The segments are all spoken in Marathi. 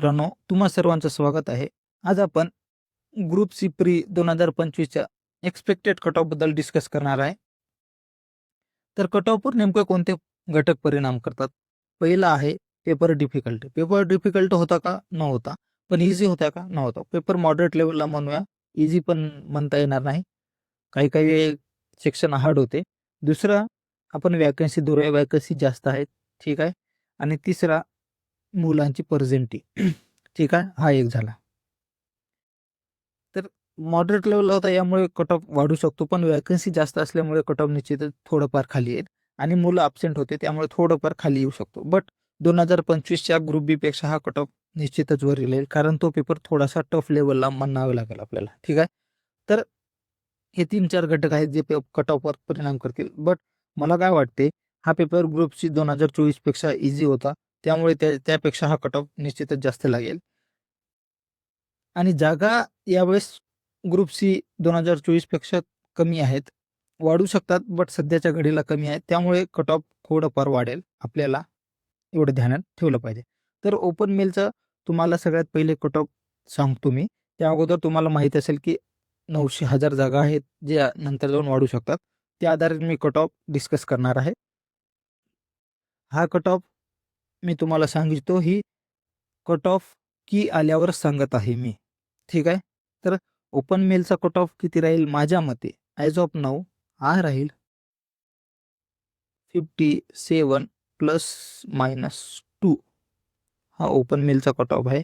मित्रांनो, तुम्हा सर्वांचं स्वागत आहे. आज आपण ग्रुप सी प्री 2025च्या एक्सपेक्टेड कट ऑफ बद्दल डिस्कस करणार आहे. तर कट ऑफवर नेमके कोणते घटक परिणाम करतात? पहिला आहे पेपर डिफिकल्टी. पेपर डिफिकल्ट होता का? न होता. पण इझी होता का? न होता. पेपर मॉडरेट लेवलला म्हणूया, इझी पण म्हणता येणार नाही. काही सेक्शन हार्ड होते. दुसरा आपण वॅकन्सी धरूया, वॅकन्सी जास्त आहेत. ठीक आहे. आणि तिसरा मुलांची पर्सेंटी. ठीक आहे, हा एक झाला. तर मॉडरेट लेवलला होता, यामुळे कट ऑफ वाढू शकतो, पण वॅकन्सी जास्त असल्यामुळे कट ऑफ निश्चितच थोडंफार खाली येईल आणि मुलं ॲब्सेंट होते त्यामुळे थोडंफार खाली येऊ शकतो. बट 2025च्या ग्रुप बी पेक्षा हा कट ऑफ निश्चितच वर येईल, कारण तो पेपर थोडासा टफ लेवलला म्हणावं लागेल आपल्याला. ठीक आहे. तर हे 3-4 घटक आहेत जे कट ऑफवर परिणाम करतील. बट मला काय वाटते, हा पेपर ग्रुप सी 2024 पेक्षा इझी होता, त्यामुळे त्यापेक्षा हा कट ऑफ निश्चितच जास्त लागेल. आणि जागा यावेळेस ग्रुप सी 2024 पेक्षा कमी आहेत, वाढू शकतात, बट सध्याच्या घडीला कमी आहेत, त्यामुळे कट ऑफ थोडंफार वाढेल. आपल्याला एवढं ध्यानात ठेवलं पाहिजे. तर ओपन मेलचं तुम्हाला सगळ्यात पहिले कट ऑफ सांगतो मी. त्या अगोदर तुम्हाला माहीत असेल की 900,000 जागा आहेत ज्या नंतर जाऊन वाढू शकतात. त्या आधारे मी कट ऑफ डिस्कस करणार आहे. हा कट ऑफ मी तुम्हाला सांगिततो, ही कट ऑफ की आल्यावर सांगत आहे मी. ठीक आहे. तर ओपन मेलचा कट ऑफ किती राहील माझ्या मते, ॲज ऑफ नाऊ हा राहील 57 ±2. हा ओपन मेलचा कट ऑफ आहे.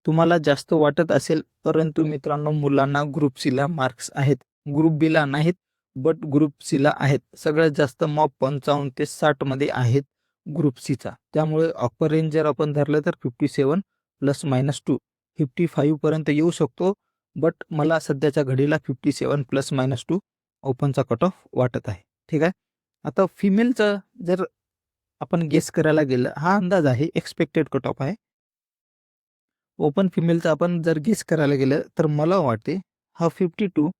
तुम्हाला जास्त वाटत असेल, परंतु मित्रांनो, मुलांना ग्रुप सीला मार्क्स आहेत, ग्रुप बीला नाहीत, बट ग्रुप सीला आहेत. सगळ्यात जास्त मॉक 55 ते 60 मध्ये आहेत ग्रुप सीचा. त्यामुळे अपर रेंज जर आपण धरलं तर 57 ±2 55 पर्यंत येऊ शकतो. बट मला सध्याच्या घडीला 57 ±2 ओपनचा कट ऑफ वाटत आहे. ठीक आहे. आता फिमेलचा जर आपण गेस करायला गेलं, हा अंदाज आहे, एक्सपेक्टेड कट ऑफ आहे. ओपन फिमेलचा आपण जर गेस करायला गेलं तर मला वाटते हा 52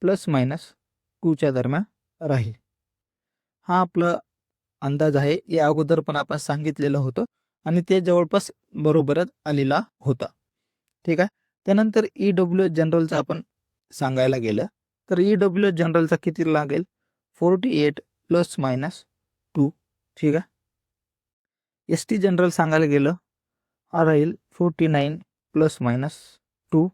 ±2च्या दरम्यान राहील. हा आपला अंदाज आहे. या अगोदर पण आपण सांगितलेलं होतं आणि ते जवळपास बरोबरच आलेला होता. ठीक आहे. त्यानंतर EWS जनरलचा आपण सांगायला गेलं तर EWS जनरलचा किती लागेल? 48 ±2. ठीक आहे. ST जनरल सांगायला गेलं, हा राहील 49 ±2.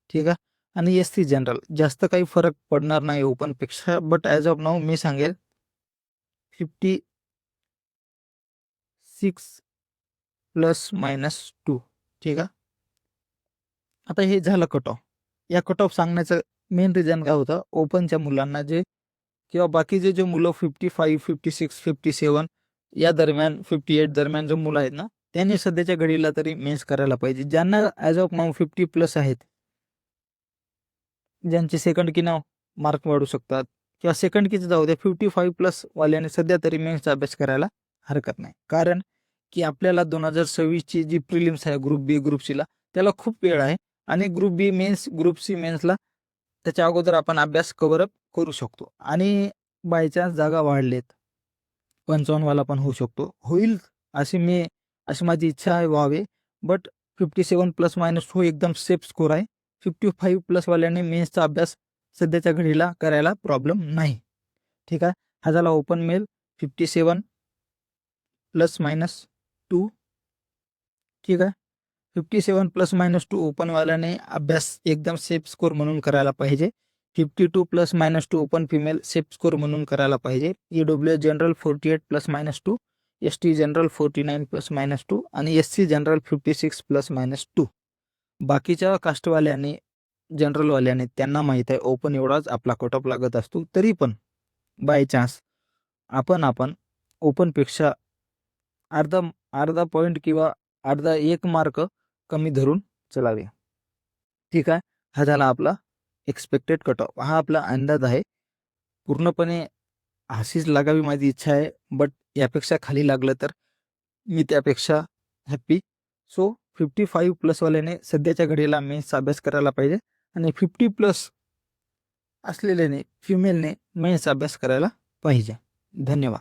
ठीक आहे. आणि SC जनरल जास्त काही फरक पडणार नाही ओपनपेक्षा, बट ॲज ऑफ नाऊ मी सांगेल 56 ±2. ठीक आहे. आता हे झालं कट ऑफ. या कट ऑफ सांगण्याचं मेन रिझन काय होतं, ओपनच्या मुलांना जे किंवा बाकीचे जे मुलं 55, 56, 57 या दरम्यान 58 दरम्यान जे मुलं आहेत ना, त्यांनी सध्याच्या घडीला तरी मेन्स करायला पाहिजे. ज्यांना ॲज ऑफ नाऊ 50+ आहेत, ज्यांचे सेकंड की नाव मार्क वाढू शकतात किंवा सेकंड कीच जाऊ द्या, 55+ वाल्याने सध्या तरी मेन्सचा अभ्यास करायला हरकत नाही. कारण की आपल्याला 2026ची जी प्रिलिम्स आहे ग्रुप बी ग्रुप सीला, त्याला खूप वेळ आहे आणि ग्रुप बी मेन्स ग्रुप सी मेन्सला त्याच्या अगोदर आपण अभ्यास कव्हरअप करू शकतो. आणि बायचान्स जागा वाढलेत, 55 वाला पण होऊ शकतो, होईल अशी माझी इच्छा आहे व्हावे. बट 57 ± एकदम सेफ स्कोर आहे. 55+ वाल्याने मेन्सचा अभ्यास सध्याच्या घडीला करायला प्रॉब्लेम नाही. ठीक आहे. हा झाला ओपन मेल 57 ±2. ठीक आहे. 57 ±2 ओपनवाल्याने अभ्यास एकदम सेफ स्कोर म्हणून करायला पाहिजे. 52 ±2 ओपन फिमेल सेफ स्कोर म्हणून करायला पाहिजे. EWS जनरल 48 ±2, ST जनरल 49 ±2 आणि SC जनरल 56 ±2. बाकीच्या कास्टवाल्याने जनरलवाल्याने त्यांना माहीत आहे ओपन एवढाच आपला कट ऑफ लागत असतो. तरी पण बाय चान्स आपण ओपनपेक्षा अर्धा पॉईंट किंवा अर्धा 1 मार्क कमी धरून चलावे. ठीक आहे. हा झाला आपला एक्सपेक्टेड कट ऑफ. हा आपला अंदाज आहे. पूर्णपणे अशीच लागावी माझी इच्छा आहे, बट यापेक्षा खाली लागलं तर मी त्यापेक्षा हॅप्पी. सो 55+ वाल्याने सध्याच्या घडीला मेन्सचा अभ्यास करायला पाहिजे आणि 50+ असलेल्याने फिमेलने मेन्सचा अभ्यास करायला पाहिजे. धन्यवाद.